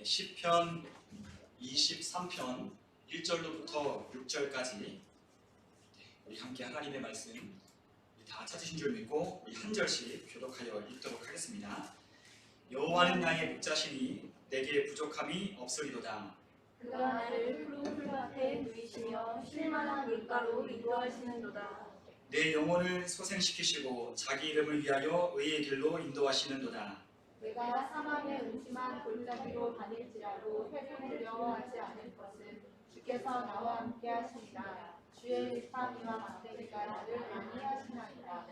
시편 23편 1절로부터 6절까지 우리 함께 하나님의 말씀 다 찾으신 줄 믿고 우리 한 절씩 교독하여 읽도록 하겠습니다. 여호와는 나의 목자시니 내게 부족함이 없으리로다. 그가 나를 푸른 풀밭에 누이시며 쉴만한 물가로 인도하시는도다. 내 영혼을 소생시키시고 자기 이름을 위하여 의의 길로 인도하시는도다. 내가 사망의 음침한 골짜기로 다닐지라도 해를 두려워하지 않을 것은 주께서 나와 함께 하시니라. 주의 지팡이와 막대기가 나를 안위하시나이다.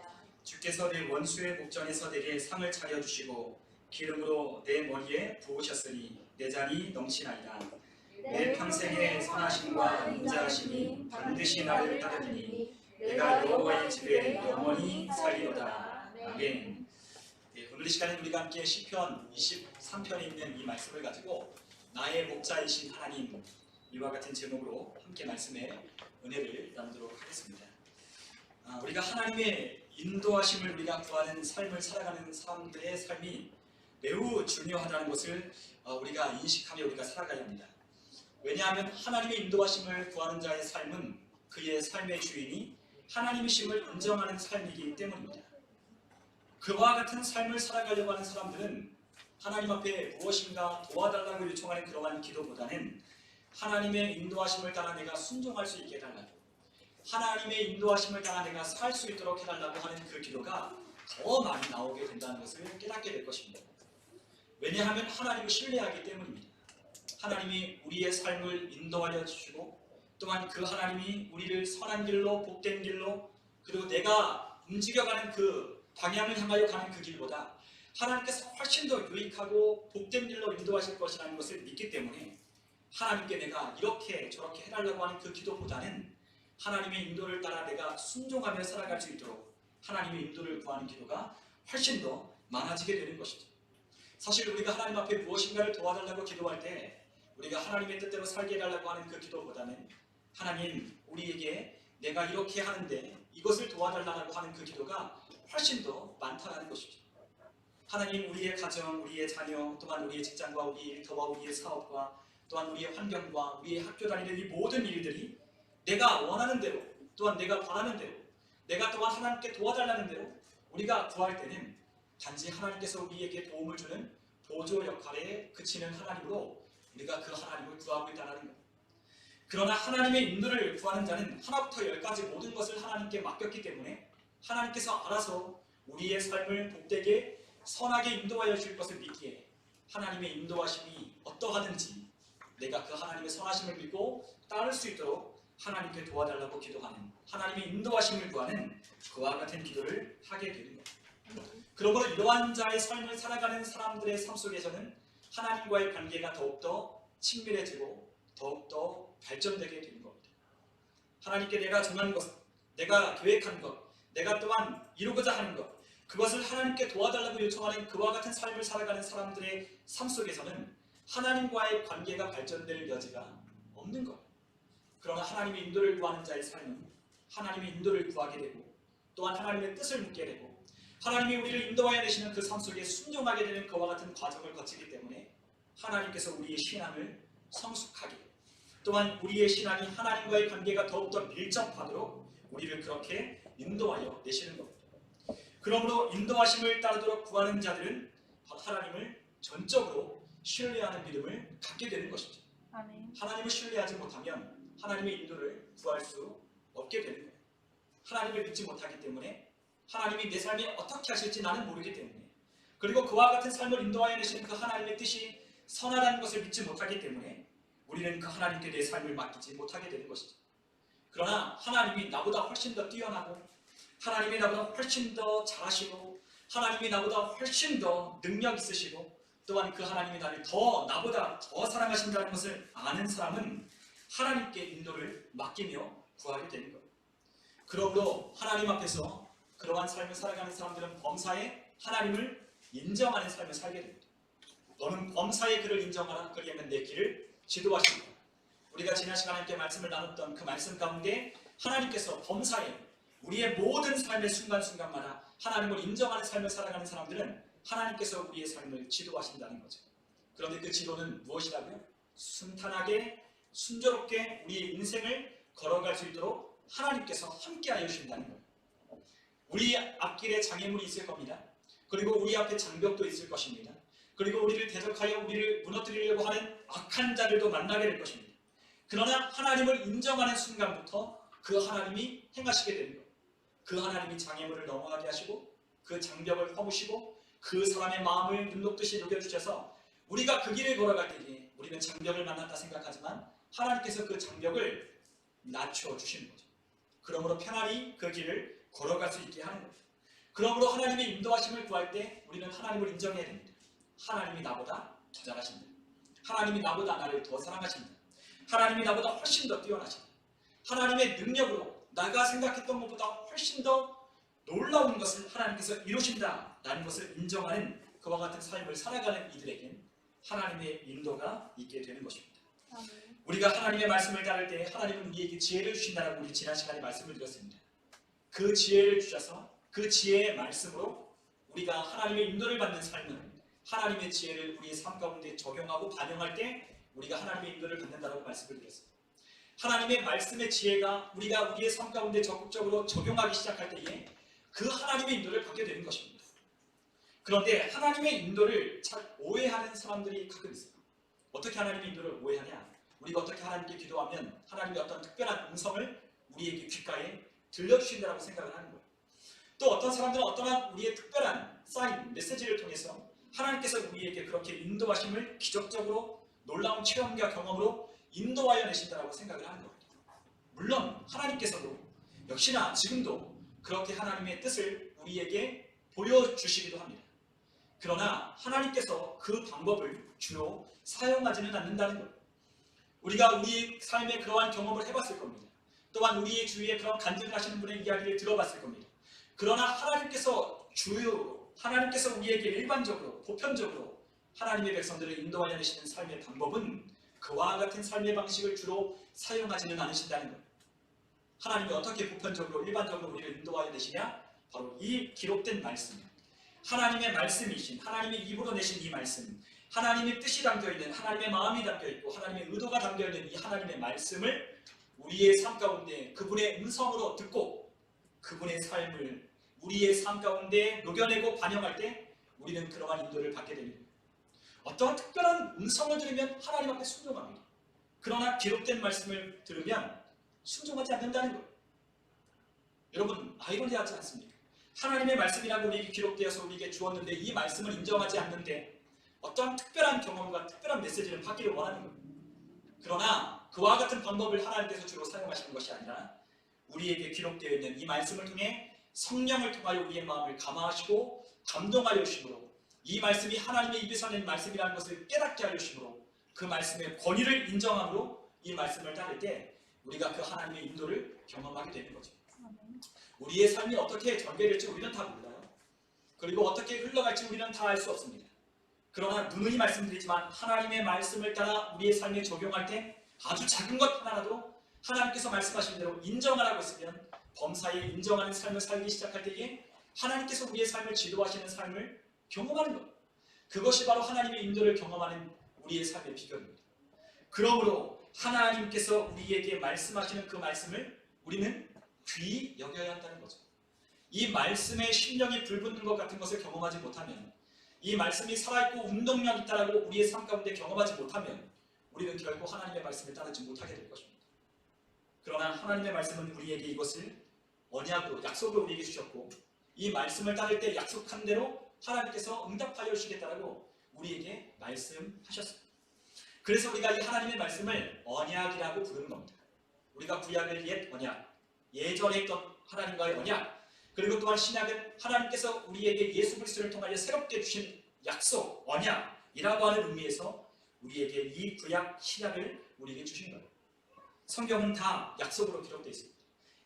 주께서 내 원수의 목전에서 내게 상을 차려주시고 기름으로 내 머리에 부으셨으니 내 잔이 넘치나이다. 내 평생의 선하심과 인자하심이 반드시 나를 따르리니 내가 여호와의 집에 영원히 살리로다. 아멘. 오늘 이 시간에 우리가 함께 시편 23편에 있는 이 말씀을 가지고 나의 목자이신 하나님, 이와 같은 제목으로 함께 말씀의 은혜를 나누도록 하겠습니다. 우리가 하나님의 인도하심을 우리가 구하는 삶을 살아가는 사람들의 삶이 매우 중요하다는 것을 우리가 인식하며 우리가 살아가야 합니다. 왜냐하면 하나님의 인도하심을 구하는 자의 삶은 그의 삶의 주인이 하나님이심을 인정하는 삶이기 때문입니다. 그와 같은 삶을 살아가려고 하는 사람들은 하나님 앞에 무엇인가 도와달라고 요청하는 그러한 기도보다는 하나님의 인도하심을 따라 내가 순종할 수 있게 해달라고, 하나님의 인도하심을 따라 내가 살 수 있도록 해달라고 하는 그 기도가 더 많이 나오게 된다는 것을 깨닫게 될 것입니다. 왜냐하면 하나님을 신뢰하기 때문입니다. 하나님이 우리의 삶을 인도하여 주시고 또한 그 하나님이 우리를 선한 길로, 복된 길로, 그리고 내가 움직여가는 그 방향을 향하여 가는 그 길보다 하나님께서 훨씬 더 유익하고 복된 길로 인도하실 것이라는 것을 믿기 때문에 하나님께 내가 이렇게 저렇게 해달라고 하는 그 기도보다는 하나님의 인도를 따라 내가 순종하며 살아갈 수 있도록 하나님의 인도를 구하는 기도가 훨씬 더 많아지게 되는 것이죠. 사실 우리가 하나님 앞에 무엇인가를 도와달라고 기도할 때 우리가 하나님의 뜻대로 살게 해달라고 하는 그 기도보다는 하나님, 우리에게 내가 이렇게 하는데 이것을 도와달라고 하는 그 기도가 훨씬 더 많다는 것이죠. 하나님, 우리의 가정, 우리의 자녀, 또한 우리의 직장과 우리의 일터와 우리의 사업과 또한 우리의 환경과 우리의 학교 다니는 이 모든 일들이 내가 원하는 대로, 또한 내가 바라는 대로, 내가 또한 하나님께 도와달라는 대로 우리가 구할 때는 단지 하나님께서 우리에게 도움을 주는 보조 역할에 그치는 하나님으로 우리가 그 하나님을 구하고 있다는 것. 그러나 하나님의 인도를 구하는 자는 하나부터 열까지 모든 것을 하나님께 맡겼기 때문에 하나님께서 알아서 우리의 삶을 복되게 선하게 인도하여 줄 것을 믿기에 하나님의 인도하심이 어떠하든지 내가 그 하나님의 선하심을 믿고 따를 수 있도록 하나님께 도와달라고 기도하는, 하나님의 인도하심을 구하는 그와 같은 기도를 하게 되는 것. 그러므로 이러한 자의 삶을 살아가는 사람들의 삶 속에서는 하나님과의 관계가 더욱더 친밀해지고 더욱더 발전되게 되는 겁니다. 하나님께 내가 정한 것, 내가 계획한 것, 내가 또한 이루고자 하는 것, 그것을 하나님께 도와달라고 요청하는 그와 같은 삶을 살아가는 사람들의 삶 속에서는 하나님과의 관계가 발전될 여지가 없는 것. 그러나 하나님의 인도를 구하는 자의 삶은 하나님의 인도를 구하게 되고 또한 하나님의 뜻을 묻게 되고 하나님이 우리를 인도하여 내시는 그 삶 속에 순종하게 되는 그와 같은 과정을 거치기 때문에 하나님께서 우리의 신앙을 성숙하게, 또한 우리의 신앙이 하나님과의 관계가 더욱더 밀접하도록 우리를 그렇게 인도하여 내시는 겁니다. 그러므로 인도하심을 따르도록 구하는 자들은 하나님을 전적으로 신뢰하는 믿음을 갖게 되는 것이죠. 아멘. 하나님을 신뢰하지 못하면 하나님의 인도를 구할 수 없게 되는 거예요. 하나님을 믿지 못하기 때문에 하나님이 내 삶에 어떻게 하실지 나는 모르기 때문에, 그리고 그와 같은 삶을 인도하여 내시는 그 하나님의 뜻이 선하다는 것을 믿지 못하기 때문에 우리는 그 하나님께 내 삶을 맡기지 못하게 되는 것이죠. 그러나 하나님이 나보다 훨씬 더 뛰어나고 하나님이 나보다 훨씬 더 잘하시고 하나님이 나보다 훨씬 더 능력 있으시고 또한 그 하나님이 나를 나보다 더 사랑하신다는 것을 아는 사람은 하나님께 인도를 맡기며 구하게 되는 거예요. 그러므로 하나님 앞에서 그러한 삶을 살아가는 사람들은 범사에 하나님을 인정하는 삶을 살게 됩니다. 너는 범사에 그를 인정하라. 그리하면 내 길을 지도하시리라. 우리가 지난 시간에 함께 말씀을 나눴던 그 말씀 가운데 하나님께서 범사에 우리의 모든 삶의 순간순간마다 하나님을 인정하는 삶을 살아가는 사람들은 하나님께서 우리의 삶을 지도하신다는 거죠. 그런데 그 지도는 무엇이라고요? 순탄하게 순조롭게 우리의 인생을 걸어갈 수 있도록 하나님께서 함께하여 주신다는 거예요. 우리 앞길에 장애물이 있을 겁니다. 그리고 우리 앞에 장벽도 있을 것입니다. 그리고 우리를 대적하여 우리를 무너뜨리려고 하는 악한 자들도 만나게 될 것입니다. 그러나 하나님을 인정하는 순간부터 그 하나님이 행하시게 되는 거예요. 그 하나님이 장애물을 넘어가게 하시고 그 장벽을 허무시고 그 사람의 마음을 눈 녹듯이 녹여주셔서 우리가 그 길을 걸어갈 때에 우리는 장벽을 만났다 생각하지만 하나님께서 그 장벽을 낮춰주시는 거죠. 그러므로 편안히 그 길을 걸어갈 수 있게 하는 거죠. 그러므로 하나님의 인도하심을 구할 때 우리는 하나님을 인정해야 됩니다. 하나님이 나보다 더 잘하신다. 하나님이 나보다 나를 더 사랑하신다. 하나님이 나보다 훨씬 더 뛰어나신다. 하나님의 능력으로 내가 생각했던 것보다 훨씬 더 놀라운 것을 하나님께서 이루신다 라는 것을 인정하는 그와 같은 삶을 살아가는 이들에겐 하나님의 인도가 있게 되는 것입니다. 우리가 하나님의 말씀을 따를 때 하나님은 우리에게 지혜를 주신다라고 우리 지난 시간에 말씀을 드렸습니다. 그 지혜를 주셔서 그 지혜의 말씀으로 우리가 하나님의 인도를 받는 삶은 하나님의 지혜를 우리의 삶 가운데 적용하고 반영할 때 우리가 하나님의 인도를 받는다라고 말씀을 드렸습니다. 하나님의 말씀의 지혜가 우리가 우리의 삶 가운데 적극적으로 적용하기 시작할 때에 그 하나님의 인도를 받게 되는 것입니다. 그런데 하나님의 인도를 잘 오해하는 사람들이 가끔 있어요. 어떻게 하나님의 인도를 오해하냐? 우리가 어떻게 하나님께 기도하면 하나님의 어떤 특별한 음성을 우리에게 귓가에 들려주신다고 생각을 하는 거예요. 또 어떤 사람들은 어떠한 우리의 특별한 사인, 메시지를 통해서 하나님께서 우리에게 그렇게 인도하심을 기적적으로 놀라운 체험과 경험으로 인도하여 내신다고 생각을 하는 거예요. 물론 하나님께서도 역시나 지금도 그렇게 하나님의 뜻을 우리에게 보여주시기도 합니다. 그러나 하나님께서 그 방법을 주로 사용하지는 않는다는 거예요. 우리가 우리의 삶에 그러한 경험을 해봤을 겁니다. 또한 우리의 주위에 그런 간증하시는 분의 이야기를 들어봤을 겁니다. 그러나 하나님께서 우리에게 일반적으로 보편적으로 하나님의 백성들을 인도하여 내시는 삶의 방법은 그와 같은 삶의 방식을 주로 사용하지는 않으신다는 거예요. 하나님이 어떻게 보편적으로 일반적으로 우리를 인도하여 내시냐? 바로 이 기록된 말씀, 하나님의 말씀이신 하나님의 입으로 내신 이 말씀, 하나님의 뜻이 담겨있는 하나님의 마음이 담겨있고 하나님의 의도가 담겨있는 이 하나님의 말씀을 우리의 삶 가운데 그분의 음성으로 듣고 그분의 삶을 우리의 삶 가운데 녹여내고 반영할 때 우리는 그러한 인도를 받게 됩니다. 어떠한 특별한 음성을 들으면 하나님 앞에 순종합니다. 그러나 기록된 말씀을 들으면 순종하지 않는다는 거예요. 여러분 아이러니하지 않습니까? 하나님의 말씀이라고 우리에게 기록되어서 우리에게 주었는데 이 말씀을 인정하지 않는데 어떠한 특별한 경험과 특별한 메시지를 받기를 원하는 거예요. 그러나 그와 같은 방법을 하나님께서 주로 사용하시는 것이 아니라 우리에게 기록되어 있는 이 말씀을 통해 성령을 통하여 우리의 마음을 감화하시고 감동하여 주심으로 이 말씀이 하나님의 입에서 낸 말씀이라는 것을 깨닫게 하여 주심으로 그 말씀의 권위를 인정함으로 이 말씀을 따를 때 우리가 그 하나님의 인도를 경험하게 되는 거죠. 우리의 삶이 어떻게 전개될지 우리는 다 몰라요. 그리고 어떻게 흘러갈지 우리는 다 알 수 없습니다. 그러나 누누이 말씀드리지만 하나님의 말씀을 따라 우리의 삶에 적용할 때 아주 작은 것 하나라도 하나님께서 말씀하신 대로 인정하라고 했으면 범사에 인정하는 삶을 살기 시작할 때에 하나님께서 우리의 삶을 지도하시는 삶을 경험하는 것, 그것이 바로 하나님의 인도를 경험하는 우리의 삶의 비결입니다. 그러므로 하나님께서 우리에게 말씀하시는 그 말씀을 우리는 귀히 여겨야 한다는 거죠. 이 말씀에 심령이 불붙는 것 같은 것을 경험하지 못하면, 이 말씀이 살아있고 운동력 있다라고 우리의 삶 가운데 경험하지 못하면 우리는 결코 하나님의 말씀을 따르지 못하게 될 것입니다. 그러나 하나님의 말씀은 우리에게 이것을 언약으로, 약속으로 우리에게 주셨고 이 말씀을 따를 때 약속한 대로 하나님께서 응답하여 주시겠다라고 우리에게 말씀하셨습니다. 그래서 우리가 이 하나님의 말씀을 언약이라고 부르는 겁니다. 우리가 구약을 옛 언약, 예전에 있던 하나님과의 언약, 그리고 또한 신약은 하나님께서 우리에게 예수 그리스도를 통하여 새롭게 주신 약속, 언약이라고 하는 의미에서 우리에게 이 구약, 신약을 우리에게 주신 거예요. 성경은 다 약속으로 기록되어 있습니다.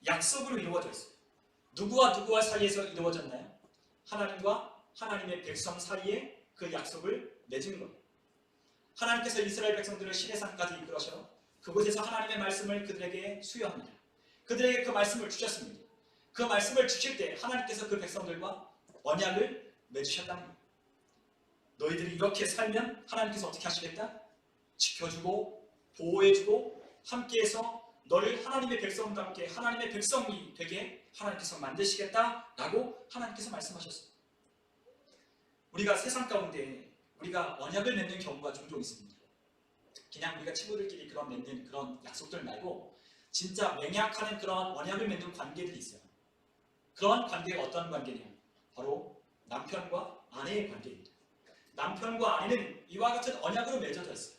약속으로 이루어져 있어요. 누구와 누구와 사이에서 이루어졌나요? 하나님과 하나님의 백성 사이에 그 약속을 맺은 거예요. 하나님께서 이스라엘 백성들을 시내산까지 이끌어서 그곳에서 하나님의 말씀을 그들에게 수여합니다. 그들에게 그 말씀을 주셨습니다. 그 말씀을 주실 때 하나님께서 그 백성들과 언약을 맺으셨다는 거예요. 너희들이 이렇게 살면 하나님께서 어떻게 하시겠다? 지켜주고 보호해주고 함께해서 너를 하나님의 백성답게 하나님의 백성이 되게 하나님께서 만드시겠다라고 하나님께서 말씀하셨어요. 우리가 세상 가운데 우리가 언약을 맺는 경우가 종종 있습니다. 그냥 우리가 친구들끼리 그런 맺는 그런 약속들 말고 진짜 맹약하는 그런 언약을 맺는 관계들이 있어요. 그런 관계가 어떤 관계냐? 바로 남편과 아내의 관계입니다. 남편과 아내는 이와 같은 언약으로 맺어져 있어요.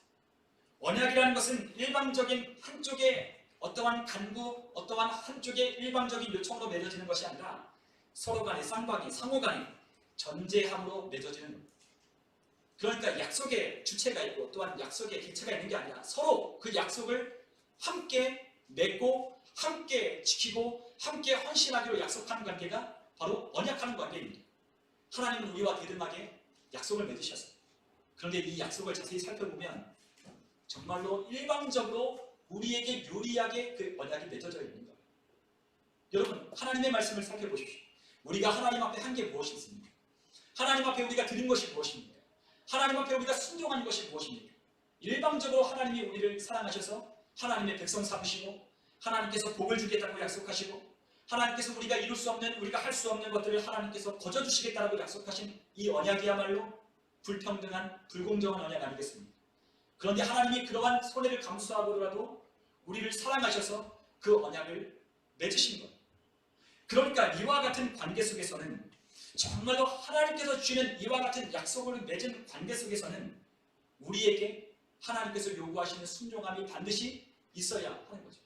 언약이라는 것은 일방적인 한쪽의 어떠한 간구, 어떠한 한쪽의 일방적인 요청으로 맺어지는 것이 아니라 서로 간에 쌍방이 상호 간에 전제함으로 맺어지는 겁니다. 그러니까 약속의 주체가 있고 또한 약속의 객체가 있는 게 아니라 서로 그 약속을 함께 맺고 함께 지키고 함께 헌신하기로 약속하는 관계가 바로 언약하는 관계입니다. 하나님은 우리와 대등하게 약속을 맺으셨어요. 그런데 이 약속을 자세히 살펴보면 정말로 일방적으로 우리에게 유리하게 그 언약이 맺어져 있는 거예요. 여러분, 하나님의 말씀을 살펴보십시오. 우리가 하나님 앞에 한 게 무엇이 있습니까? 하나님 앞에 우리가 드린 것이 무엇입니까? 하나님 앞에 우리가 순종한 것이 무엇입니까? 일방적으로 하나님이 우리를 사랑하셔서 하나님의 백성 삼으시고 하나님께서 복을 주겠다고 약속하시고 하나님께서 우리가 이룰 수 없는 우리가 할 수 없는 것들을 하나님께서 거저주시겠다고 약속하신 이 언약이야말로 불평등한 불공정한 언약 아니겠습니까? 그런데 하나님이 그러한 손해를 감수하고라도 우리를 사랑하셔서 그 언약을 맺으신 거예요. 그러니까 이와 같은 관계 속에서는 정말로 하나님께서 주시는 이와 같은 약속을 맺은 관계 속에서는 우리에게 하나님께서 요구하시는 순종함이 반드시 있어야 하는 거죠.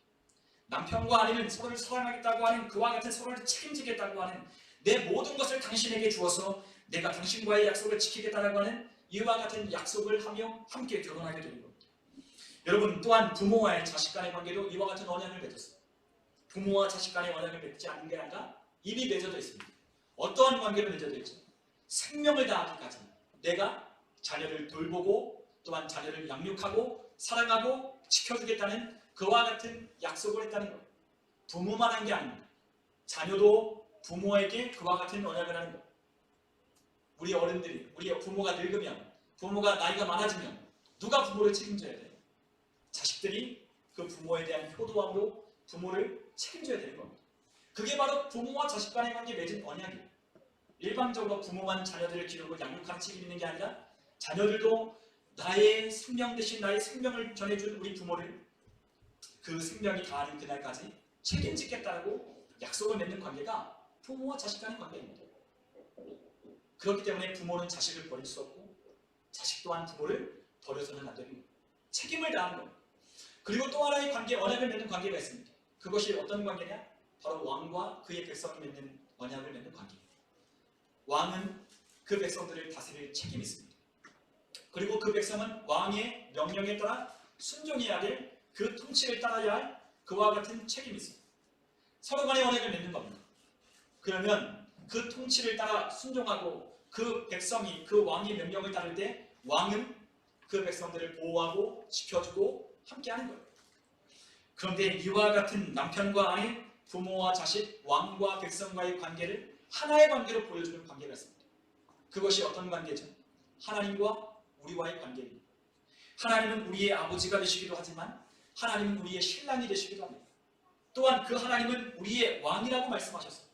남편과 아내는 서로를 사랑하겠다고 하는 그와 같은 서로를 책임지겠다고 하는 내 모든 것을 당신에게 주어서 내가 당신과의 약속을 지키겠다고 하는 이와 같은 약속을 하며 함께 결혼하게 되는 겁니다. 여러분, 또한 부모와의 자식 간의 관계도 이와 같은 언약을 맺었어요. 부모와 자식 간의 언약을 맺지 않는 게 아니라 이미 맺어져 있습니다. 어떠한 관계로 맺어져 있죠? 생명을 다하기까지 내가 자녀를 돌보고 또한 자녀를 양육하고 사랑하고 지켜주겠다는 그와 같은 약속을 했다는 것. 부모만 한 게 아닙니다. 자녀도 부모에게 그와 같은 언약을 하는 것. 우리 어른들이, 우리 부모가 늙으면, 부모가 나이가 많아지면 누가 부모를 책임져야 돼요? 자식들이 그 부모에 대한 효도함으로 부모를 책임져야 되는 겁니다. 그게 바로 부모와 자식 간의 관계 맺은 언약이에요. 일방적으로 부모만 자녀들을 기르고 양육하는 책임이 있는 게 아니라 자녀들도 나의 생명 대신 나의 생명을 전해준 우리 부모를 그 생명이 다하는 그날까지 책임지겠다고 약속을 맺는 관계가 부모와 자식 간의 관계입니다. 그렇기 때문에 부모는 자식을 버릴 수 없고 자식 또한 부모를 버려서는 안 되는 겁니다. 책임을 다하는 겁니다. 그리고 또 하나의 관계, 언약을 맺는 관계가 있습니다. 그것이 어떤 관계냐? 바로 왕과 그의 백성이 맺는 언약을 맺는 관계입니다. 왕은 그 백성들을 다스릴 책임이 있습니다. 그리고 그 백성은 왕의 명령에 따라 순종해야 될 그 통치를 따라야 할 그와 같은 책임이 있습니다. 서로 간의 언약을 맺는 겁니다. 그러면 그 통치를 따라 순종하고 그 백성이 그 왕의 명령을 따를 때 왕은 그 백성들을 보호하고 지켜주고 함께하는 거예요. 그런데 이와 같은 남편과 아내, 부모와 자식, 왕과 백성과의 관계를 하나의 관계로 보여주는 관계가 있습니다. 그것이 어떤 관계죠? 하나님과 우리와의 관계입니다. 하나님은 우리의 아버지가 되시기도 하지만 하나님은 우리의 신랑이 되시기도 합니다. 또한 그 하나님은 우리의 왕이라고 말씀하셨습니다.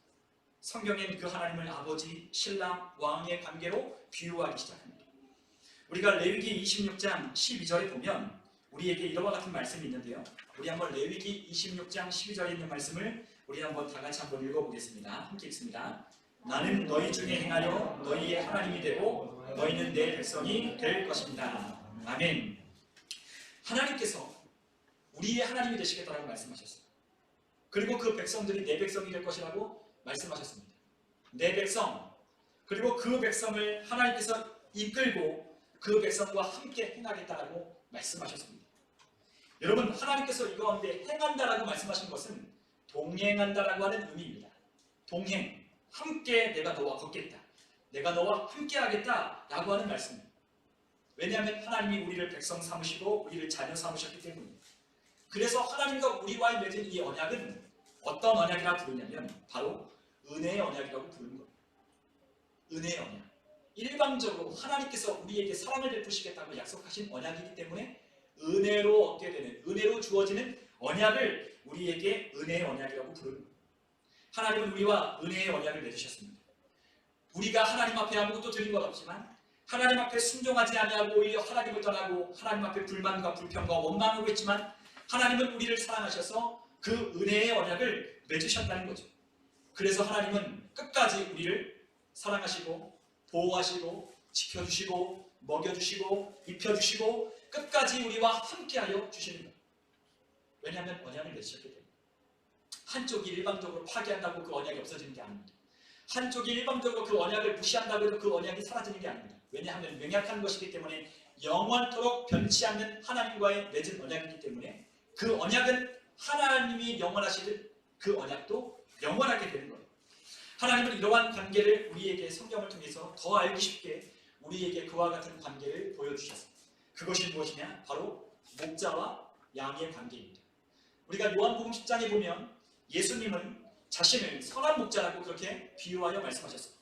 성경에는 그 하나님을 아버지, 신랑, 왕의 관계로 비유하기 시작합니다. 우리가 레위기 26장 12절에 보면 우리에게 이와 같은 말씀이 있는데요. 우리 한번 레위기 26장 12절에 있는 말씀을 우리 한번 다 같이 한번 읽어보겠습니다. 함께 읽습니다. 나는 너희 중에 행하여 너희의 하나님이 되고 너희는 내 백성이 될 것입니다. 아멘. 하나님께서 우리의 하나님이 되시겠다라고 말씀하셨어요. 그리고 그 백성들이 내 백성이 될 것이라고 말씀하셨습니다. 내 백성, 그리고 그 백성을 하나님께서 이끌고 그 백성과 함께 행하겠다라고 말씀하셨습니다. 여러분, 하나님께서 이 가운데 행한다라고 말씀하신 것은 동행한다라고 하는 의미입니다. 동행, 함께 내가 너와 걷겠다, 내가 너와 함께 하겠다라고 하는 말씀입니다. 왜냐하면 하나님이 우리를 백성 삼으시고 우리를 자녀 삼으셨기 때문입니다. 그래서 하나님과 우리와의 맺은 이 언약은 어떤 언약이라 부르냐면 바로 은혜의 언약이라고 부르는 겁니다. 은혜의 언약. 일방적으로 하나님께서 우리에게 사랑을 베푸시겠다고 약속하신 언약이기 때문에 은혜로 얻게 되는, 은혜로 주어지는 언약을 우리에게 은혜의 언약이라고 부르는 거예요. 하나님은 우리와 은혜의 언약을 맺으셨습니다. 우리가 하나님 앞에 아무것도 드린 것 없지만 하나님 앞에 순종하지 아니하고 오히려 하나님을 떠나고 하나님 앞에 불만과 불평과 원망하고 있지만 하나님은 우리를 사랑하셔서 그 은혜의 언약을 맺으셨다는 거죠. 그래서 하나님은 끝까지 우리를 사랑하시고 보호하시고 지켜주시고 먹여주시고 입혀주시고 끝까지 우리와 함께하여 주시는 거예요. 왜냐하면 언약을 맺으셨기 때문에. 한쪽이 일방적으로 파괴한다고 그 언약이 없어지는 게 아닙니다. 한쪽이 일방적으로 그 언약을 무시한다고 해도 그 언약이 사라지는 게 아닙니다. 왜냐하면 맹약한 것이기 때문에 영원토록 변치 않는 하나님과의 맺은 언약이기 때문에 그 언약은 하나님이 영원하시듯 그 언약도 영원하게 되는 거예요. 하나님은 이러한 관계를 우리에게 성경을 통해서 더 알기 쉽게 우리에게 그와 같은 관계를 보여주셨습니다. 그것이 무엇이냐? 바로 목자와 양의 관계입니다. 우리가 요한복음 10장에 보면 예수님은 자신을 선한 목자라고 그렇게 비유하여 말씀하셨습니다.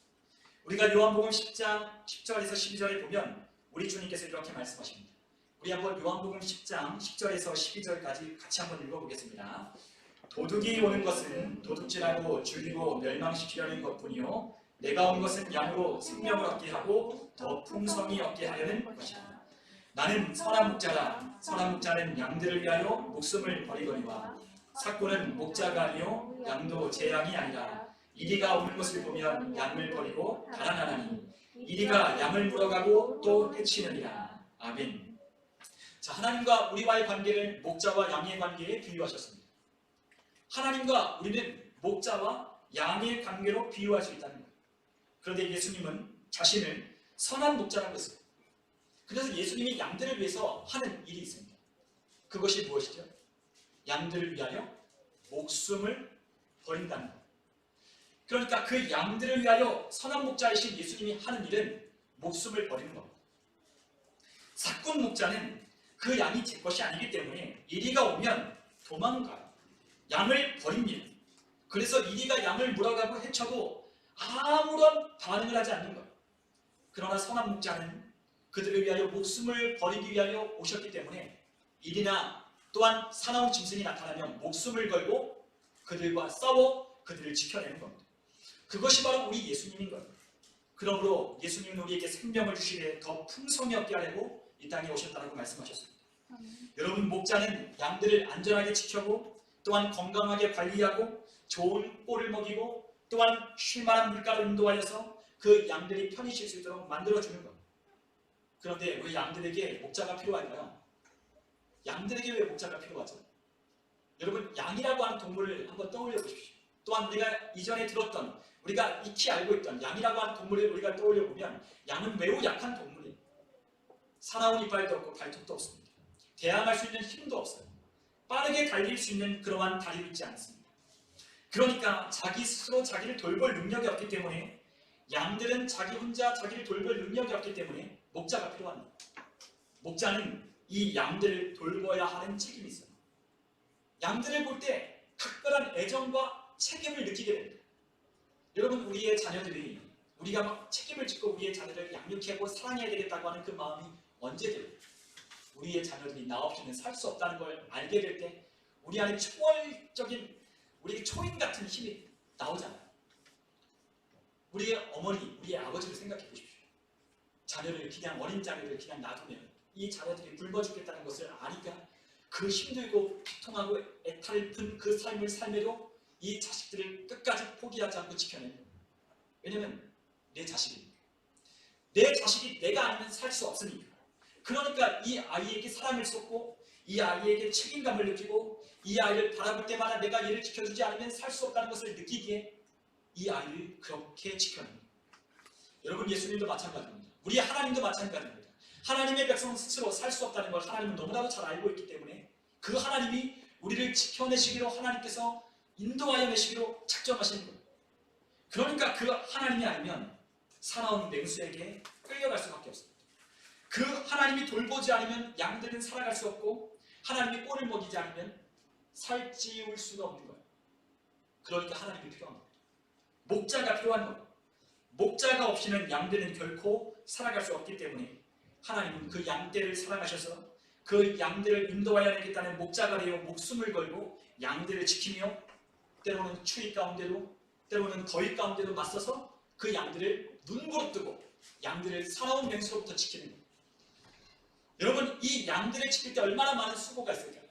우리가 요한복음 10장 10절에서 12절에 보면 우리 주님께서 이렇게 말씀하십니다. 우리 한번 요한복음 10장 10절에서 12절까지 같이 한번 읽어보겠습니다. 도둑이 오는 것은 도둑질하고 죽이고 멸망시키려는 것뿐이요 내가 온 것은 양으로 생명을 얻게 하고 더 풍성히 얻게 하려는 것이다. 나는 선한 목자라. 선한 목자는 양들을 위하여 목숨을 버리거니와 삭구는 목자가 아니요 양도 제 양이 아니라 이리가 오는 것을 보면 양을 버리고 달아나나니 이리가 양을 물어가고 또 해치느니라. 아멘. 자, 하나님과 우리와의 관계를 목자와 양의 관계에 비유하셨습니다. 하나님과 우리는 목자와 양의 관계로 비유할 수 있다는 거예요. 그런데 예수님은 자신을 선한 목자라고 했어요. 그래서 예수님이 양들을 위해서 하는 일이 있습니다. 그것이 무엇이죠? 양들을 위하여 목숨을 버린다는 것. 그러니까 그 양들을 위하여 선한 목자이신 예수님이 하는 일은 목숨을 버리는 겁니다. 사꾼 목자는 그 양이 제 것이 아니기 때문에 이리가 오면 도망가요. 양을 버립니다. 그래서 이리가 양을 물어가고 해쳐도 아무런 반응을 하지 않는 거예요. 그러나 선한 목자는 그들을 위하여 목숨을 버리기 위하여 오셨기 때문에 이리나 또한 사나운 짐승이 나타나면 목숨을 걸고 그들과 싸워 그들을 지켜내는 겁니다. 그것이 바로 우리 예수님인 겁니다. 그러므로 예수님은 우리에게 생명을 주시되 더 풍성히 얻게 하려고 이 땅에 오셨다고 말씀하셨습니다. 여러분, 목자는 양들을 안전하게 지켜고 또한 건강하게 관리하고 좋은 꼴을 먹이고 또한 쉴만한 물가를 인도하여서 그 양들이 편히 쉴 수 있도록 만들어주는 겁니다. 그런데 왜 양들에게 목자가 필요할까요? 양들에게 왜 목자가 필요하죠? 여러분, 양이라고 하는 동물을 한번 떠올려 보십시오. 또한 우리가 이전에 들었던, 우리가 익히 알고 있던 양이라고 하는 동물을 우리가 떠올려 보면 양은 매우 약한 동물이에요. 사나운 이빨도 없고 발톱도 없습니다. 대항할 수 있는 힘도 없어요. 빠르게 달릴 수 있는 그러한 다리도 있지 않습니다. 그러니까 자기 스스로 자기를 돌볼 능력이 없기 때문에 양들은 자기 혼자 자기를 돌볼 능력이 없기 때문에 목자가 필요합니다. 목자는 이 양들을 돌봐야 하는 책임이 있어요. 양들을 볼 때 특별한 애정과 책임을 느끼게 됩니다. 여러분, 우리의 자녀들이 우리가 막 책임을 짓고 우리의 자녀를 양육하고 사랑해야 되겠다고 하는 그 마음이 언제 들어요? 우리의 자녀들이 나 없이는 살 수 없다는 걸 알게 될 때 우리 안에 초월적인, 우리 초인 같은 힘이 나오잖아요. 우리의 어머니, 우리의 아버지를 생각해 보십시오. 자녀를 그냥, 어린 자녀를 그냥 놔두면 이 자녀들이 굶어 죽겠다는 것을 아니까 그 힘들고 비통하고 애탈을 푼 그 삶을 삶에도 이 자식들을 끝까지 포기하지 않고 지켜내는 거예요. 왜냐면 내 자식이니까. 내 자식이 내가 아니면 살 수 없으니까. 그러니까 이 아이에게 사랑을 쏟고 이 아이에게 책임감을 느끼고 이 아이를 바라볼 때마다 내가 얘를 지켜주지 않으면 살 수 없다는 것을 느끼기에 이 아이를 그렇게 지켜냅니다. 여러분, 예수님도 마찬가지입니다. 우리 하나님도 마찬가지입니다. 하나님의 백성 스스로 살 수 없다는 걸 하나님은 너무나도 잘 알고 있기 때문에 그 하나님이 우리를 지켜내시기로 하나님께서 인도하여 내시기로 작정하시는 거예요. 그러니까 그 하나님이 아니면 사나운 맹수에게 끌려갈 수밖에 없습니다. 그 하나님이 돌보지 않으면 양들은 살아갈 수 없고 하나님이 꼴을 먹이지 않으면 살찌울 수가 없는 거예요. 그러니까 하나님이 필요한 거예요. 목자가 필요한 거예요. 목자가 없이는 양떼는 결코 살아갈 수 없기 때문에 하나님은 그 양떼를 사랑하셔서 그 양들을 인도하여 내겠다는 목자가 되어 목숨을 걸고 양들을 지키며 때로는 추위 가운데도 때로는 더위 가운데도 맞서서 그 양들을 눈으로 뜨고 양들을 사나운 맹수로부터 지키는 것. 여러분, 이 양들을 지킬 때 얼마나 많은 수고가 있을까요?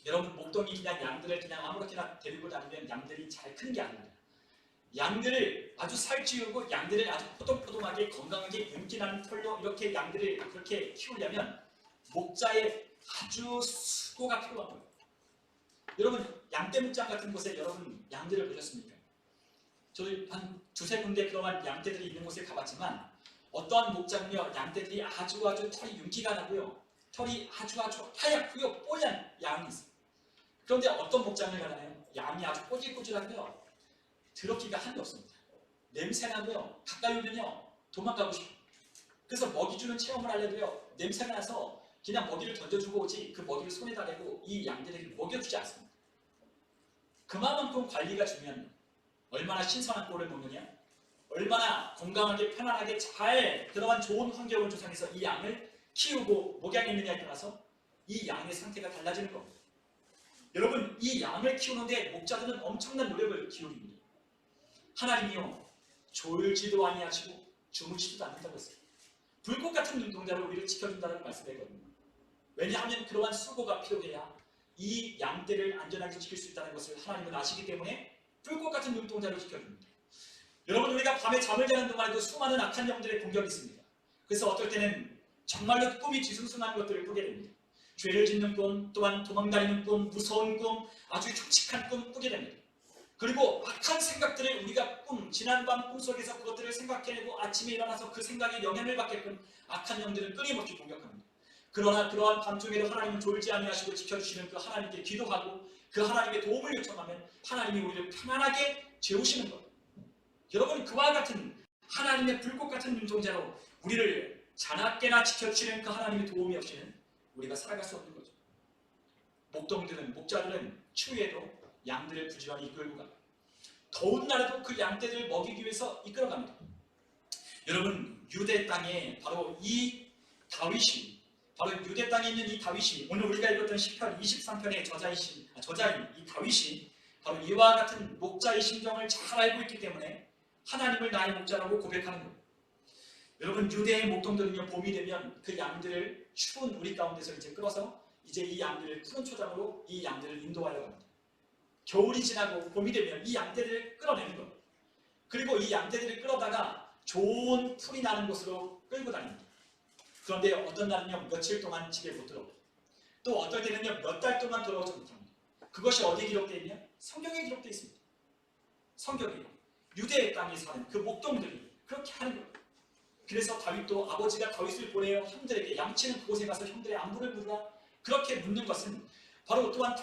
여러분, 목동이 그냥 양들을 그냥 아무렇게나 데리고 다니면 양들이 잘 큰 게 아닙니다. 양들을 아주 살찌우고 양들을 아주 포동포동하게 건강하게 윤기나는 털로 이렇게 양들을 그렇게 키우려면 목자의 아주 수고가 필요한 거예요. 여러분, 양떼 목장 같은 곳에 여러분 양들을 보셨습니까? 저희 한 두세 군데 그러한 양떼들이 있는 곳에 가봤지만 어떠한 목장은요, 양떼들이 아주 털이 윤기가 나고요, 털이 아주 하얗고요 뽀얀 양이 있어요. 그런데 어떤 목장을 가나요? 양이 아주 꼬질꼬질하고요, 더럽기가 한도 없습니다. 냄새나고요, 가까이 오면요 도망가고 싶어요. 그래서 먹이 주는 체험을 하려도요, 냄새가 나서 그냥 먹이를 던져주고 오지 그 먹이를 손에다 대고 이 양들에게 먹여주지 않습니다. 그만큼 관리가 중요한 거예요. 얼마나 신선한 꼴을 먹느냐, 얼마나 건강하게 편안하게 잘 들어간 좋은 환경을 조성해서 이 양을 키우고 목양했느냐에 따라서 이 양의 상태가 달라지는 겁니다. 여러분, 이 양을 키우는데 목자들은 엄청난 노력을 기울입니다. 하나님이요, 졸지도 아니하시고 주무시지도 않는다고 했어요. 불꽃 같은 눈동자로 우리를 지켜준다는 말씀이거든요. 왜냐하면 그러한 수고가 필요해야 이 양떼를 안전하게 지킬 수 있다는 것을 하나님은 아시기 때문에 불꽃 같은 눈동자로 지켜줍니다. 여러분, 우리가 밤에 잠을 자는 동안에도 수많은 악한 영들의 공격이 있습니다. 그래서 어떨 때는 정말로 꿈이 뒤숭숭한 것들을 꾸게 됩니다. 죄를 짓는 꿈, 또한 도망다니는 꿈, 무서운 꿈, 아주 흉측한 꿈 꾸게 됩니다. 그리고 악한 생각들을 우리가 지난밤 꿈속에서 그것들을 생각해내고 아침에 일어나서 그 생각에 영향을 받게끔 악한 영들은 끊임없이 공격합니다. 그러나 그러한 밤중에도 하나님은 졸지 아니하시고 지켜주시는 그 하나님께 기도하고 그 하나님의 도움을 요청하면 하나님이 우리를 편안하게 재우시는 것. 여러분, 그와 같은 하나님의 불꽃 같은 눈동자로 우리를 자나깨나 지켜주시는 그 하나님의 도움이 없이는 우리가 살아갈 수 없는 거죠. 목자들은 추위에도 양들을 부지런히 이끌고 갑니다. 더운 날에도 그 양떼들을 먹이기 위해서 이끌어갑니다. 여러분, 유대 땅에 바로 이 다윗이, 바로 유대 땅에 있는 이 다윗이, 오늘 우리가 읽었던 시편 23편의 저자인 이 다윗이 바로 이와 같은 목자의 심정을 잘 알고 있기 때문에 하나님을 나의 목자라고 고백하는 거예요. 여러분, 유대의 목동들은요, 봄이 되면 그 양들을 추운 우리 가운데서 이제 끌어서 이제 이 양들을 푸른 초장으로 이 양들을 인도하여 갑니다. 겨울이 지나고 봄이 되면 이 양떼들을 끌어내는 거예요. 그리고 이 양떼들을 끌어다가 좋은 풀이 나는 곳으로 끌고 다닙니다. 그런데 어떤 날은요, 며칠 동안 집에 못 들어오고, 또 어떨 때는요, 몇 달 동안 돌아오지 못합니다. 그것이 어디에 기록되어 있냐? 성경에 기록되어 있습니다. 성경에 유대의 땅에 사는 그 목동들이 그렇게 하는 거예요. 그래서 다윗도 아버지가 다윗을 보내어 형들에게 양치는 그곳에 가서 형들의 안부를 물으라, 그렇게 묻는 것은 바로 또한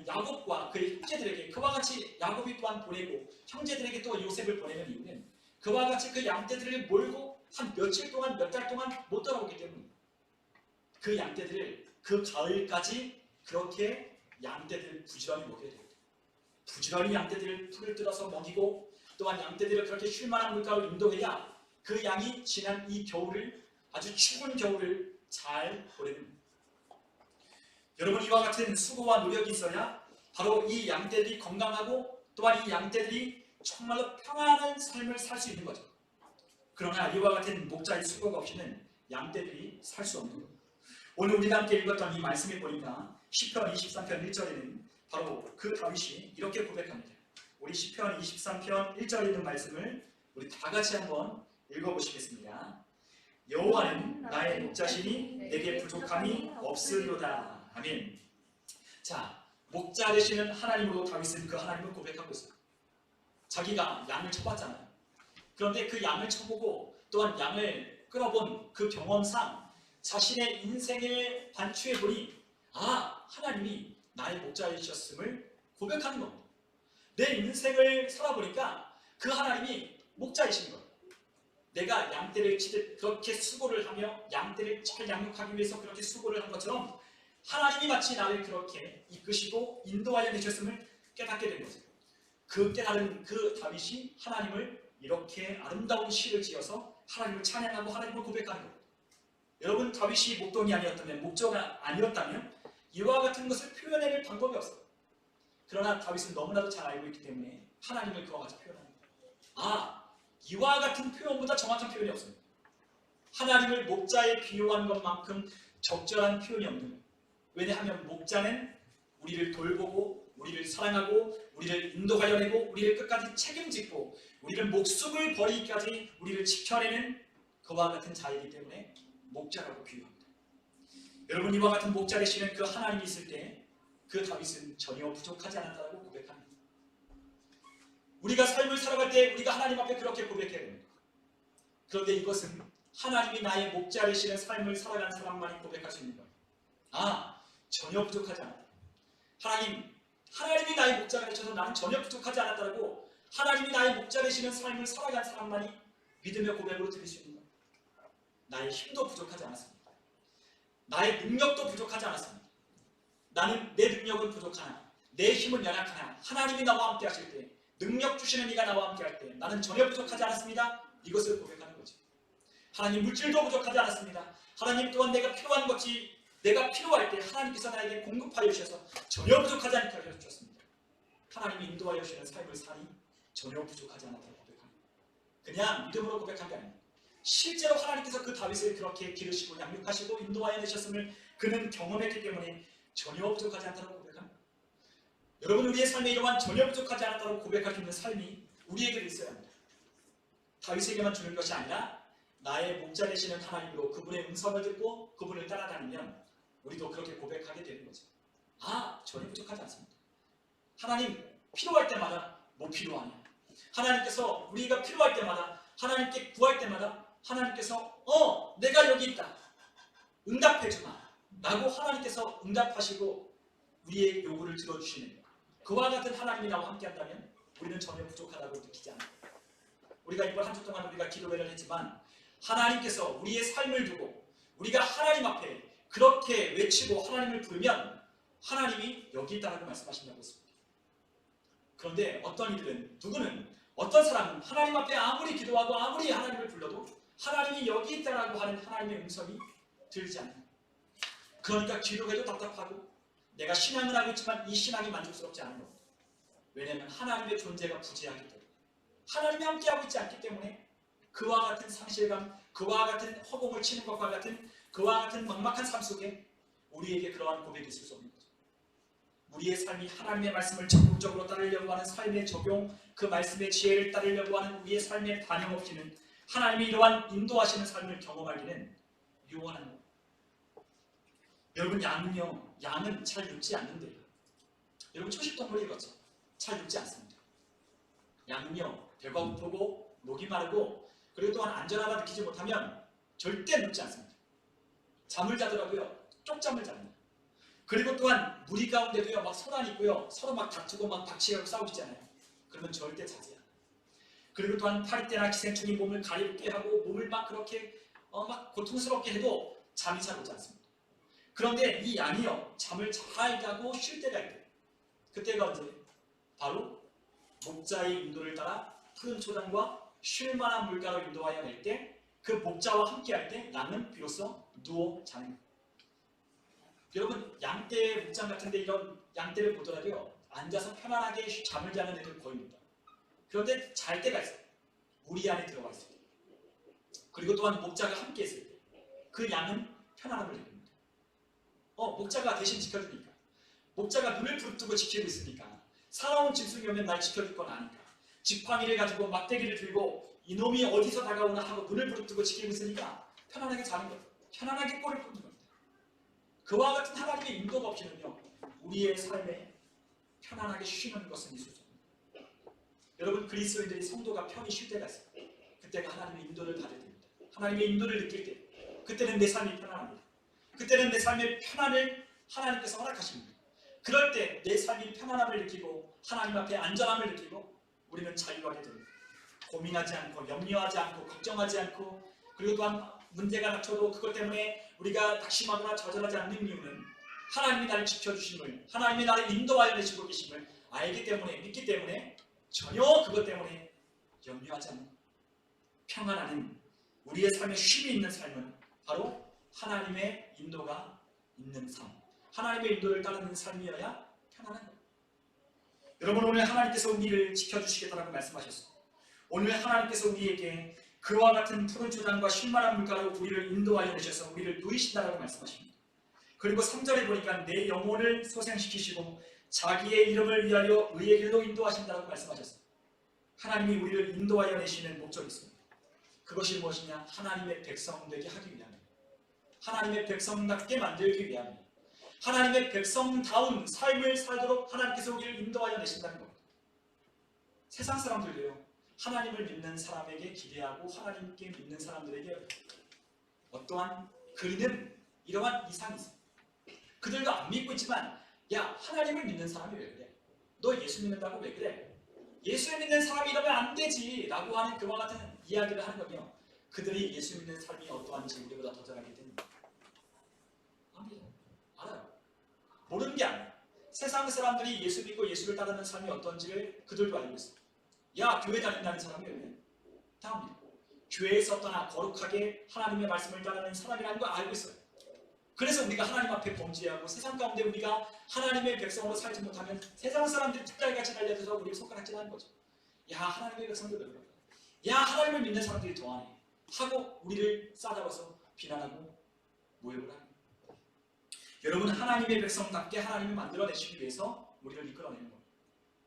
야곱과 그의 형제들에게 그와 같이 야곱이 또한 보내고 형제들에게 또 요셉을 보내는 이유는 그와 같이 그 양떼들을 몰고 한 며칠 동안 몇 달 동안 못 돌아오기 때문입니다. 그 양떼들을 그 가을까지 그렇게 양떼들을 부지런히 먹여야 됩니다. 부지런히 양떼들을 풀을 뜯어서 먹이고 또한 양떼들을 그렇게 쉴만한 물가로 인도해야 그 양이 지난 이 겨울을, 아주 추운 겨울을 잘 보내는, 여러분, 이와 같은 수고와 노력이 있어야 바로 이 양떼들이 건강하고 또한 이 양떼들이 정말로 평안한 삶을 살 수 있는 거죠. 그러나 이와 같은 목자의 수고가 없이는 양떼들이 살 수 없는 거예요. 오늘 우리가 함께 읽었던 이 말씀에 보니까 시편 23편 1절에는 바로 그 다윗이 이렇게 고백합니다. 우리 시편 23편 1절에 있는 말씀을 우리 다 같이 한번 읽어보시겠습니다. 여호와는 나의 목자시니 내게 부족함이 없으리로다. 아멘. 자, 목자 되시는 하나님으로 다윗은 그 하나님을 고백하고 있어요. 자기가 양을 쳐봤잖아요. 그런데 그 양을 쳐보고 또한 양을 끌어본 그 경험상 자신의 인생을 반추해보니 하나님이 나의 목자이셨음을 고백하는 겁니다. 내 인생을 살아보니까 그 하나님이 목자이신 거예요. 내가 양떼를 치듯 그렇게 수고를 하며 양떼를 잘 양육하기 위해서 그렇게 수고를 한 것처럼 하나님이 마치 나를 그렇게 이끄시고 인도하여 계셨음을 깨닫게 된 거죠. 그 깨달은 그 다윗이 하나님을 이렇게 아름다운 시를 지어서 하나님을 찬양하고 하나님을 고백하는 겁니다. 여러분, 다윗이 목동이 아니었다면, 목자가 아니었다면 이와 같은 것을 표현해낼 방법이 없어요. 그러나 다윗은 너무나도 잘 알고 있기 때문에 하나님을 그와 같이 표현합니다. 이와 같은 표현보다 정확한 표현이 없습니다. 하나님을 목자에 비유한 것만큼 적절한 표현이 없는 거예요. 왜냐하면 목자는 우리를 돌보고 우리를 사랑하고 우리를 인도하여 내고 우리를 끝까지 책임지고 우리를 목숨을 버리기까지 우리를 지켜내는 그와 같은 자이기 때문에 목자라고 비유합니다. 여러분, 이와 같은 목자 되시는 그 하나님이 있을 때 그 다윗은 전혀 부족하지 않았다고 고백합니다. 우리가 삶을 살아갈 때 우리가 하나님 앞에 그렇게 고백해야 됩니다. 그런데 이것은 하나님이 나의 목자 되시는 삶을 살아가는 사람만이 고백할 수 있는 거예요. 전혀 부족하지 않았다. 하나님이 나의 목자가 되셔서 나는 전혀 부족하지 않았다고 하나님이 나의 목자 되시는 삶을 살아가는 사람만이 믿음의 고백으로 드릴 수 있는 거예요. 나의 힘도 부족하지 않았습니다. 나의 능력도 부족하지 않았습니다. 나는 내 능력은 부족하나 내 힘은 연약하나 하나님이 나와 함께 하실 때, 능력 주시는 이가 나와 함께 할 때 나는 전혀 부족하지 않았습니다. 이것을 고백하는 거죠. 하나님, 물질도 부족하지 않았습니다. 하나님 또한 내가 필요한 것이 내가 필요할 때 하나님께서 나에게 공급하여 주셔서 전혀 부족하지 않게 하여 주셨습니다. 하나님이 인도하여 주시는 삶을 사니 전혀 부족하지 않았다고 고백합니다. 그냥 믿음으로 고백한 게 아닙니다. 실제로 하나님께서 그 다윗을 그렇게 기르시고 양육하시고 인도하여 내셨음을 그는 경험했기 때문에 전혀 부족하지 않다고 고백합니다. 여러분, 우리의 삶에 이러한 전혀 부족하지 않았다고 고백할 수 있는 삶이 우리에게도 있어야 합니다. 다윗에게만 주는 것이 아니라 나의 목자 되시는 하나님으로 그분의 음성을 듣고 그분을 따라다니면 우리도 그렇게 고백하게 되는 거죠. 전혀 부족하지 않습니다. 하나님, 필요할 때마다 뭐 필요하냐? 하나님께서 우리가 필요할 때마다 하나님께 구할 때마다 하나님께서 내가 여기 있다, 응답해 주마 라고 하나님께서 응답하시고 우리의 요구를 들어주시는 그와 같은 하나님이 나와 함께 한다면 우리는 전혀 부족하다고 느끼지 않아요. 우리가 이번 한 주 동안 우리가 기도회를 했지만 하나님께서 우리의 삶을 두고 우리가 하나님 앞에 그렇게 외치고 하나님을 부르면 하나님이 여기 있다라고 말씀하신다고 했습니다. 그런데 어떤 사람은 하나님 앞에 아무리 기도하고 아무리 하나님을 불러도 하나님이 여기 있다라고 하는 하나님의 음성이 들리지 않아요. 그러니까 기도해도 답답하고 내가 신앙을 하고 있지만 이 신앙이 만족스럽지 않은 겁니다. 왜냐하면 하나님의 존재가 부재하기 때문에, 하나님이 함께하고 있지 않기 때문에 그와 같은 상실감, 그와 같은 허공을 치는 것과 같은 그와 같은 막막한 삶 속에 우리에게 그러한 고백이 있을 수 없는 거죠. 우리의 삶이 하나님의 말씀을 적극적으로 따르려고 하는 삶의 적용, 그 말씀의 지혜를 따르려고 하는 우리의 삶의 반영 없이는 하나님이 이러한 인도하시는 삶을 경험하기는 요원한 겁니다. 여러분, 양은 잘 눕지 않는데요. 여러분, 초식동물이 이렇죠. 잘 눕지 않습니다. 양은요, 배가 고프고 목이 마르고 그리고 또한 안전하다 느끼지 못하면 절대 눕지 않습니다. 잠을 자더라도요, 쪽잠을 잡니다. 그리고 또한 무리 가운데도요, 막 소란 있고요, 서로 막 다투고 막 박치하고 싸우시잖아요. 그러면 절대 자지 않아요. 그리고 또한 파리떼나 기생충이 몸을 가렵게 하고 몸을 막 그렇게 막 고통스럽게 해도 잠이 잘 오지 않습니다. 그런데 이 양이요, 잠을 잘 자고 쉴 때가 있대요. 그때가 언제? 바로 목자의 인도를 따라 푸른 초장과 쉴만한 물가로 인도하여 낼 때, 그 목자와 함께 할 때 양은 비로소 누워 자는 거예요. 여러분, 양떼 목장 같은데 이런 양떼를 보더라도요, 앉아서 편안하게 잠을 자는 애들 거의 못 봐요. 그런데 잘 때가 있어요. 우리 안에 들어가 있을 때. 그리고 또한 목자가 함께 있을 때 그 양은 편안함을 느낍니다. 목자가 대신 지켜주니까, 목자가 눈을 부릅뜨고 지키고 있으니까, 살아온 짐승이 오면 날 지켜줄 건 아니까, 지팡이를 가지고 막대기를 들고 이놈이 어디서 다가오나 하고 눈을 부릅뜨고 지키고 있으니까 편안하게 자는 거예요. 편안하게 꼬리를 굽는 겁니다. 그와 같은 하나님의 인도가 없이는요, 우리의 삶에 편안하게 쉬는 것은 있을 수 없습니다. 여러분, 그리스도인들이 성도가 편히 쉴 때가 있어요. 그때가 하나님의 인도를 받을 때입니다. 하나님의 인도를 느낄 때, 그때는 내 삶이 편안합니다. 그때는 내 삶의 편안을 하나님께서 허락하십니다. 그럴 때 내 삶이 편안함을 느끼고 하나님 앞에 안전함을 느끼고 우리는 자유하게 됩니다. 고민하지 않고 염려하지 않고 걱정하지 않고, 그리고 또한 문제가 닥쳐도 그것 때문에 우리가 낙심하거나 좌절하지 않는 이유는 하나님이 나를 지켜주심을, 하나님이 나를 인도하여 내시고 계심을 알기 때문에, 믿기 때문에 전혀 그것 때문에 염려하지 않는 것. 평안하는 우리의 삶에 쉼이 있는 삶은 바로 하나님의 인도가 있는 삶, 하나님의 인도를 따르는 삶이어야 편안한 거예요. 여러분, 오늘 하나님께서 우리를 지켜주시겠다고 말씀하셨어요. 오늘 하나님께서 우리에게 그와 같은 푸른 초장과 쉴만한 물가로 우리를 인도하여 내셔서 우리를 누이신다라고 말씀하십니다. 그리고 3절에 보니까 내 영혼을 소생시키시고 자기의 이름을 위하여 의의 길로 인도하신다라고 말씀하셨어요. 하나님이 우리를 인도하여 내시는 목적이 있습니다. 그것이 무엇이냐? 하나님의 백성 되게 하기 위함입니다. 하나님의 백성답게 만들기 위함입니다. 하나님의 백성다운 삶을 살도록 하나님께서 우리를 인도하여 내신다는 겁니다. 세상 사람들도요, 하나님을 믿는 사람에게 기대하고 하나님께 믿는 사람들에게 어떠한 그리는 이러한 이상이 있어요. 그들도 안 믿고 있지만, 야, 하나님을 믿는 사람이 왜 그래? 너 예수 믿는다고 왜 그래? 예수 믿는 사람이 이러면 안 되지 라고 하는 그와 같은 이야기를 하는 거며, 그들이 예수 믿는 삶이 어떠한지 우리보다 더 잘 알기 때문에 압니다. 알아요. 모르는 게 아니에요. 세상 사람들이 예수 믿고 예수를 따르는 삶이 어떤지를 그들도 알고 있어요. 야, 교회 다닌다는 사람이 왜 그래? 다 압니다. 교회에서 떠나 거룩하게 하나님의 말씀을 따르는 사람이라는 걸 알고 있어요. 그래서 우리가 하나님 앞에 범죄하고 세상 가운데 우리가 하나님의 백성으로 살지 못하면 세상 사람들이 툭달같이 달려들어서 우리를 손가락질하는 거죠. 야, 하나님의 백성들 왜 그럴까? 야, 하나님을 믿는 사람들이 더하네 하고 우리를 싸잡아서 비난하고 모욕을 하는 거예요. 여러분, 하나님의 백성답게 하나님을 만들어내시기 위해서 우리를 이끌어내는 거예요.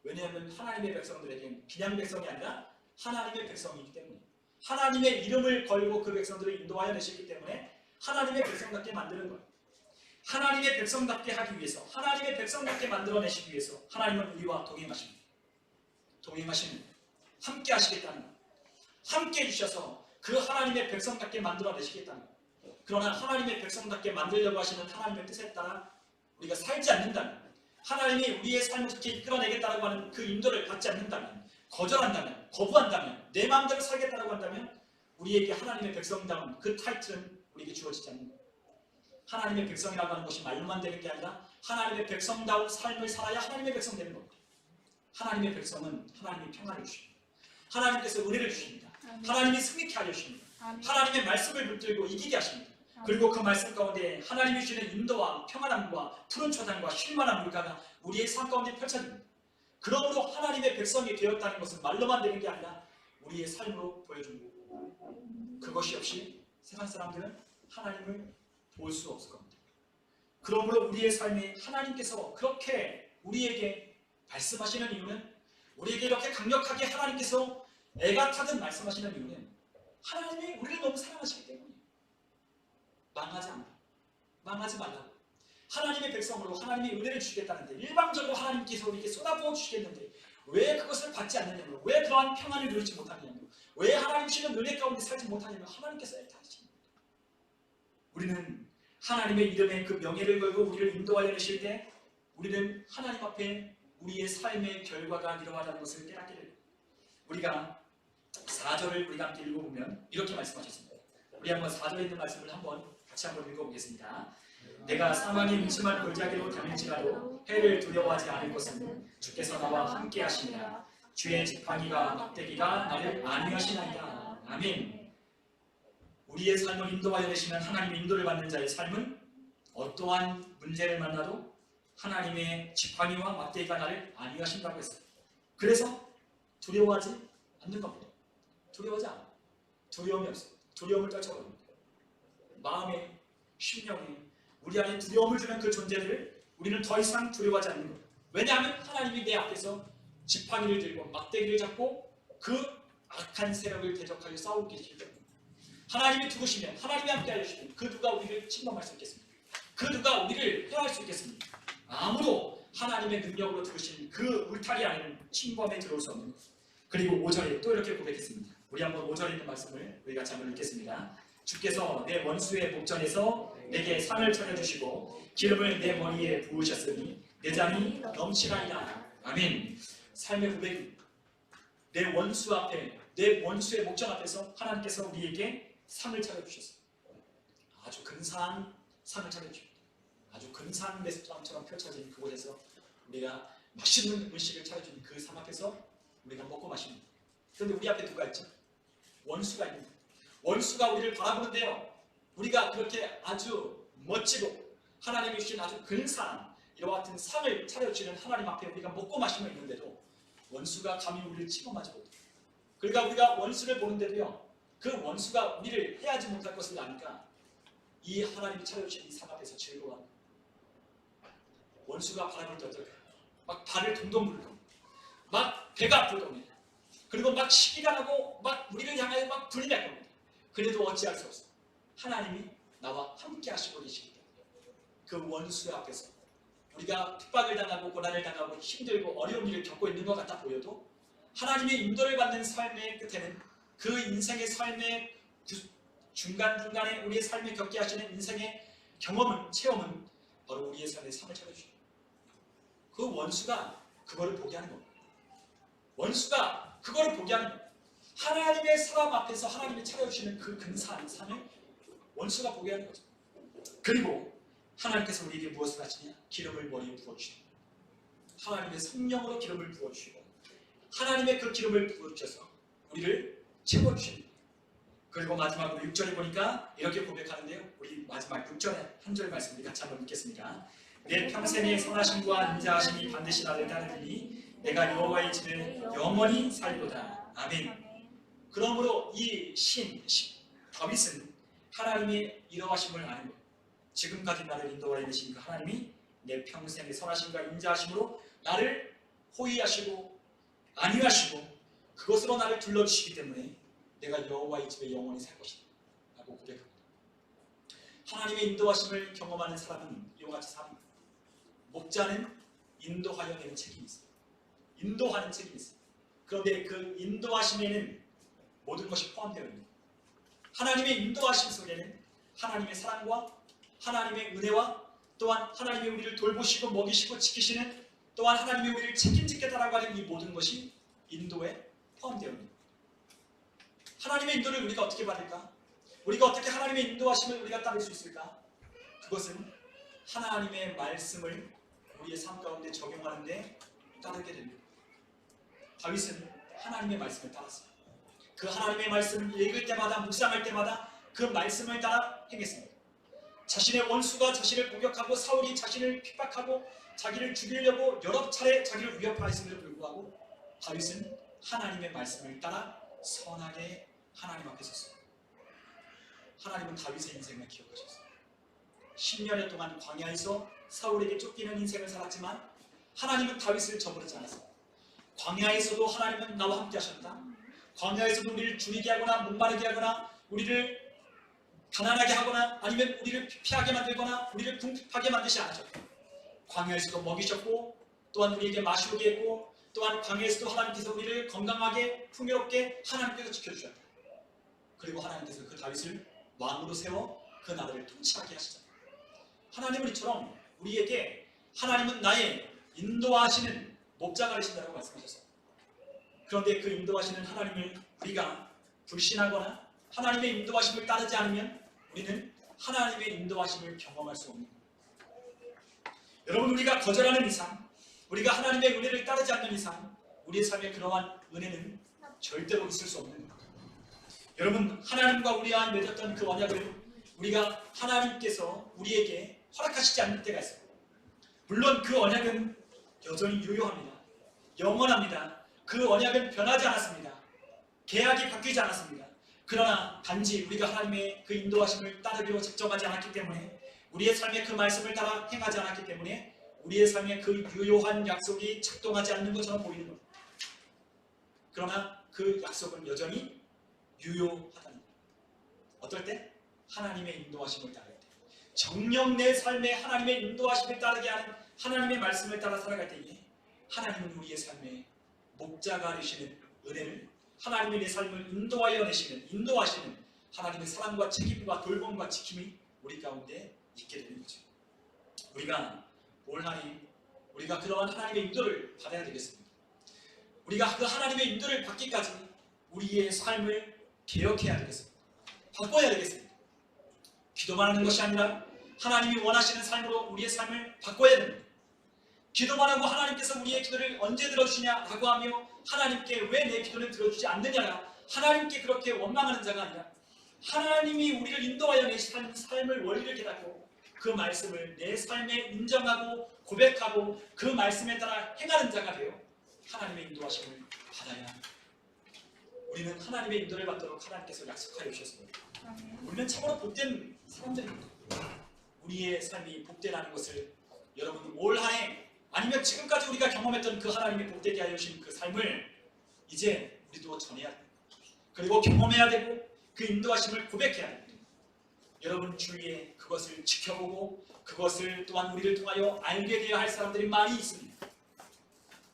왜냐하면 하나님의 백성들에게는 그냥 백성이 아니라 하나님의 백성이기 때문에, 하나님의 이름을 걸고 그 백성들을 인도하여 내시기 때문에 하나님의 백성답게 만드는 거예요. 하나님의 백성답게 하기 위해서, 하나님의 백성답게 만들어내시기 위해서 하나님은 우리와 동행하십니다. 동행하시는, 함께 하시겠다는 거예요. 함께 해주셔서 그 하나님의 백성답게 만들어내시겠다는 거예요. 그러나 하나님의 백성답게 만들려고 하시는 하나님의 뜻에 따라 우리가 살지 않는다면, 하나님이 우리의 삶을 그렇게 이끌어내겠다고 하는 그 인도를 받지 않는다면, 거절한다면, 거부한다면, 내 마음대로 살겠다고 한다면 우리에게 하나님의 백성다운 그 타이틀은 우리에게 주어지지 않는 거예요. 하나님의 백성이라고 하는 것이 말로만 되는 게 아니라 하나님의 백성다운 삶을 살아야 하나님의 백성 되는 겁니다. 하나님의 백성은 하나님이 평안을 주십니다. 하나님께서 은혜를 주십니다. 하나님이 승리케 하려 주십니다. 하나님의 말씀을 붙들고 이기게 하십니다. 그리고 그 말씀 가운데 하나님이 주시는 인도와 평안함과 푸른 초장과 쉴만한 물가가 우리의 삶 가운데 펼쳐집니다. 그러므로 하나님의 백성이 되었다는 것은 말로만 되는 게 아니라 우리의 삶으로 보여준 거고, 그것이 없이 세상 사람들은 하나님을 볼 수 없을 겁니다. 그러므로 우리의 삶에 하나님께서 그렇게 우리에게 말씀하시는 이유는, 우리에게 이렇게 강력하게 하나님께서 애가 타듯 말씀하시는 이유는 하나님이 우리를 너무 사랑하시기 때문이에요. 망하지 않고, 망하지 말라고. 하나님의 백성으로 하나님이 은혜를 주시겠다는데, 일방적으로 하나님께서 우리에게 쏟아부어 주시겠는데 왜 그것을 받지 않느냐며, 왜 그러한 평안을 누리지 못하느냐며, 왜 하나님 주시는 은혜 가운데 살지 못하냐며 하나님께서 애타하십니다. 우리는 하나님의 이름에 그 명예를 걸고 우리를 인도하여 내실 때 우리는 하나님 앞에 우리의 삶의 결과가 일어나는 것을 깨닫게 됩니다. 우리가 4절을 우리가 함께 읽어보면 이렇게 말씀하셨습니다. 우리 한번 4절에 있는 말씀을 같이 한번 읽어보겠습니다. 내가 사망의 음침한 골짜기로 다닐지라도 해를 두려워하지 않을 것은 주께서 나와 함께 하시니라. 주의 지팡이가 막대기가 나를 안위하시나이다. 아멘. 우리의 삶을 인도하여 내시는 하나님의 인도를 받는 자의 삶은 어떠한 문제를 만나도 하나님의 지팡이와 막대기가 나를 안위하신다고 했어요. 그래서 두려워하지 않는 겁니다. 두려워하지 않아요. 두려움이 없어요. 두려움을 떨쳐버립니다. 마음에, 심령에 우리 안에 두려움을 주는 그 존재들을 우리는 더 이상 두려워하지 않는 거예요. 왜냐하면 하나님이 내 앞에서 지팡이를 들고 막대기를 잡고 그 악한 세력을 대적하여 싸우고 계시기 때문에, 하나님이 두고시면, 하나님이 함께 하시면 그 누가 우리를 침범할 수 있겠습니까? 그 누가 우리를 해할 수 있겠습니까? 아무도 하나님의 능력으로 두신 그 울타리 안에는 침범에 들어올 수 없는 것. 그리고 5절에 또 이렇게 고백했습니다. 우리 한번 5절에 있는 말씀을 우리 같이 한번 읽겠습니다. 주께서 내 원수의 목전에서 내게 상을 차려주시고 기름을 내 머리에 부으셨으니 내 잔이 넘치나이다. 아멘. 삶의 고백입니다. 내 원수 앞에, 내 원수의 목전 앞에서 하나님께서 우리에게 상을 차려주셨어요. 아주 근사한 상을 차려주십니다. 아주 근사한 레스토랑처럼 펼쳐진 그곳에서 우리가 맛있는 음식을 차려주는 그 상 앞에서 우리가 먹고 마십니다. 그런데 우리 앞에 누가 있죠? 원수가 있는, 원수가 우리를 바라보는데요, 우리가 그렇게 아주 멋지고 하나님이 주신 아주 근사한 이와 같은 상을 차려주시는 하나님 앞에 우리가 먹고 마시며 있는데도 원수가 감히 우리를 치고마지 못해. 그러니까 우리가 원수를 보는데도요, 그 원수가 우리를 해하지 못할 것을 아니까 이 하나님이 차려주신 이 상 앞에서 즐거워합니다. 원수가 바라볼 때 어떨까요? 막 발을 동동 굴릴 겁니다. 막 배가 아플 겁니다. 그리고 막 시기가 나고 막 우리를 향하여 막 불리할 겁니다. 그래도 어찌할 수 없어요. 하나님이 나와 함께 하시고 계시기 때문에 그 원수 앞에서 우리가 핍박을 당하고 고난을 당하고 힘들고 어려운 일을 겪고 있는 것 같아 보여도 하나님의 인도를 받는 삶의 끝에는 그 인생의 삶의 중간중간에 우리의 삶에 겪게 하시는 인생의 경험은, 체험은 바로 우리의 삶의 삶을 차려주십니다. 그 원수가 그거를 보게 하는 겁니다. 원수가 그거를 보게 하는 겁니다. 하나님의 사람 앞에서 하나님이 차려주시는 그 근사한 삶을 원수가 보게 하는 거죠. 그리고 하나님께서 우리에게 무엇을 하시냐? 기름을 머리에 부어주십니다. 하나님의 성령으로 기름을 부어주시고 하나님의 그 기름을 부어주셔서 우리를 채워주십니다. 그리고 마지막으로 6절에 보니까 이렇게 고백하는데요, 우리 마지막 6절에 한 절 말씀 우리 같이 한번 읽겠습니다. 내 평생의 선하심과 인자하심이 반드시 나를 따르리니 내가 여호와의 집에 영원히 살리로다. 아멘. 그러므로 이 다윗은 하나님의 이러하심을 아는 거예요. 지금까지 나를 인도하여 계신 그 하나님이 내 평생의 선하심과 인자하심으로 나를 호위하시고 안위하시고 그것으로 나를 둘러주시기 때문에 내가 여호와의 집에 영원히 살 것이다 라고 고백합니다. 하나님의 인도하심을 경험하는 사람은 이와 같이 삽니다. 목자는 인도하여 내는 책임이 있습니다. 인도하는 책임이 있습니다. 그런데 그 인도하심에는 모든 것이 포함되어 있습니다. 하나님의 인도하심 속에는 하나님의 사랑과 하나님의 은혜와 또한 하나님의 우리를 돌보시고 먹이시고 지키시는 또한 하나님의 우리를 책임지겠다라고 하는 이 모든 것이 인도에 포함되어 있습니다. 하나님의 인도를 우리가 어떻게 받을까? 우리가 어떻게 하나님의 인도하심을 우리가 따를 수 있을까? 그것은 하나님의 말씀을 우리의 삶 가운데 적용하는데 따르게 됩니다. 다윗은 하나님의 말씀을 따랐어요. 그 하나님의 말씀을 읽을 때마다 묵상할 때마다 그 말씀을 따라 행했습니다. 자신의 원수가 자신을 공격하고 사울이 자신을 핍박하고 자기를 죽이려고 여러 차례 자기를 위협하였음에도 불구하고 다윗은 하나님의 말씀을 따라 선하게 하나님 앞에 섰습니다. 하나님은 다윗의 인생을 기억하셨어요. 10년여 동안 광야에서 사울에게 쫓기는 인생을 살았지만 하나님은 다윗을 저버리지 않았습니다. 광야에서도 하나님은 나와 함께 하셨다. 광야에서도 우리를 줄이게 하거나 목마르게 하거나 우리를 가난하게 하거나 아니면 우리를 피하게 만들거나 우리를 궁핍하게 만드시 않으셨다. 광야에서도 먹이셨고 또한 우리에게 마시게 했고 또한 광야에서도 하나님께서 우리를 건강하게 풍요롭게 하나님께서 지켜주셨다. 그리고 하나님께서 그 다윗을 왕으로 세워 그 나라를 통치하게 하시잖아요. 하나님은 이처럼 우리에게 하나님은 나의 인도하시는 목자가 되신다고 말씀하셨어요. 그런데 그 인도하시는 하나님을 우리가 불신하거나 하나님의 인도하심을 따르지 않으면 우리는 하나님의 인도하심을 경험할 수 없는 거예요. 여러분, 우리가 거절하는 이상, 우리가 하나님의 은혜를 따르지 않는 이상 우리의 삶에 그러한 은혜는 절대로 있을 수 없는 거예요. 여러분, 하나님과 우리와 맺었던 그 언약을 우리가 하나님께서 우리에게 허락하시지 않는 때가 있어요. 물론 그 언약은 여전히 유효합니다. 영원합니다. 그 언약은 변하지 않았습니다. 계약이 바뀌지 않았습니다. 그러나 단지 우리가 하나님의 그 인도하심을 따르기로 작정하지 않았기 때문에 우리의 삶에 그 말씀을 따라 행하지 않았기 때문에 우리의 삶에 그 유효한 약속이 작동하지 않는 것처럼 보이는 겁니다. 그러나 그 약속은 여전히 유효하다는 거예요. 어떨 때? 하나님의 인도하심을 따를 때. 정녕 내 삶에 하나님의 인도하심을 따르게 하는 하나님의 말씀을 따라 살아갈 때에 하나님은 우리의 삶에 목자가 되시는 은혜를 하나님의 내 삶을 인도하시는 하나님의 사랑과 책임과 돌봄과 지킴이 우리 가운데 있게 되는 거죠. 우리가 뭘 하니? 우리가 그러한 하나님의 인도를 받아야 되겠습니다. 우리가 그 하나님의 인도를 받기까지 우리의 삶을 개혁해야 되겠습니다. 바꿔야 되겠습니다. 기도만 하는 것이 아니라 하나님이 원하시는 삶으로 우리의 삶을 바꿔야 됩니다. 기도만 하고 하나님께서 우리의 기도를 언제 들어주시냐라고 하며 하나님께 왜 내 기도를 들어주지 않느냐라 하나님께 그렇게 원망하는 자가 아니라 하나님이 우리를 인도하여 내신 삶을 원리를 깨닫고 그 말씀을 내 삶에 인정하고 고백하고 그 말씀에 따라 행하는 자가 되어 하나님의 인도하심을 받아야 합니다. 우리는 하나님의 인도를 받도록 하나님께서 약속하여 주셨습니다. 우리는 참으로 복된 사람들입니다. 우리의 삶이 복되라는 것을 여러분 올 한 해 아니면 지금까지 우리가 경험했던 그 하나님의 복되게 하여 주신 그 삶을 이제 우리도 전해야 됩니다. 그리고 경험해야 되고 그 인도하심을 고백해야 됩니다. 여러분 주위에 그것을 지켜보고 그것을 또한 우리를 통하여 알게 되어야 할 사람들이 많이 있습니다.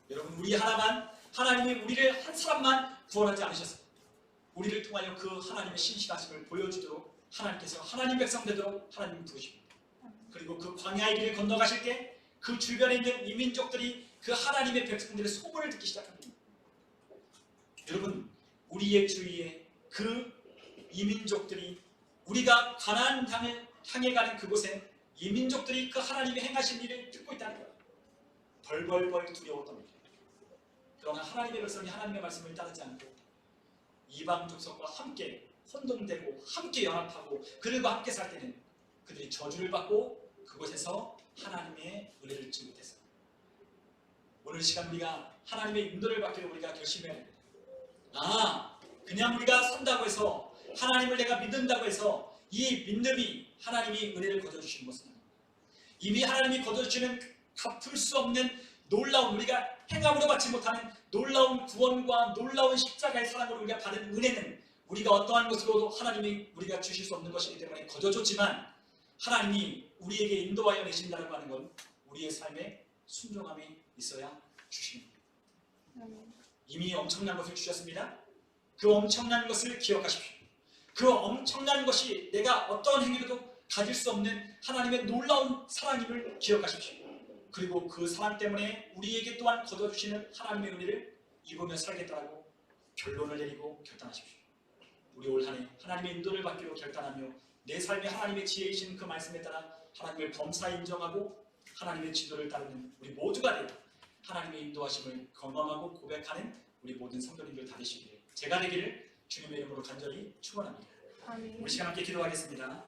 여러분 우리 하나만 하나님이 우리를 한 사람만 구원하지 않으셨습니다. 우리를 통하여 그 하나님의 신실하심을 보여주도록 하나님께서 하나님 백성 되도록 하나님을 부르십니다. 그리고 그 광야의 길을 건너가실 때 그 주변에 있는 이민족들이 그 하나님의 백성들의 소문을 듣기 시작합니다. 여러분 우리의 주위에 그 이민족들이 우리가 가나안 향해 가는 그곳에 이민족들이 그 하나님의 행하신 일을 듣고 있다는 거예요. 벌벌벌 두려웠던 거예요. 그러나 하나님의 백성이 하나님의 말씀을 따르지 않고 이방 족속과 함께 혼동되고 함께 연합하고 그들과 함께 살 때는 그들이 저주를 받고 그곳에서 하나님의 은혜를 얻지 못했어요. 오늘 시간 우리가 하나님의 인도를 받기로 우리가 결심해야 됩니다. 그냥 우리가 산다고 해서 하나님을 내가 믿는다고 해서 이 믿음이 하나님이 은혜를 거둬주시는 것은 아닙니다. 이미 하나님이 거둬주시는 갚을 수 없는 놀라운 우리가 행함으로 받지 못하는 놀라운 구원과 놀라운 십자가의 사랑으로 우리가 받은 은혜는 우리가 어떠한 것으로도 하나님이 우리가 주실 수 없는 것이기 때문에 거둬줬지만 하나님이 우리에게 인도하여 내신다는 하는 건 우리의 삶에 순종함이 있어야 주십니다. 이미 엄청난 것을 주셨습니다. 그 엄청난 것을 기억하십시오. 그 엄청난 것이 내가 어떠한 행위로도 가질 수 없는 하나님의 놀라운 사랑임을 기억하십시오. 그리고 그 사랑 때문에 우리에게 또한 거둬주시는 하나님의 은혜를 입으며 살겠다고 결론을 내리고 결단하십시오. 우리 올 한 해 하나님의 인도를 받기로 결단하며 내 삶에 하나님의 지혜이신 그 말씀에 따라 하나님을 범사에 인정하고 하나님의 지도를 따르는 우리 모두가 되어 하나님의 인도하심을 경험하고 고백하는 우리 모든 성도님들 다 되시기를 제가 되기를 주님의 이름으로 간절히 축원합니다. 우리 시간 함께 기도하겠습니다.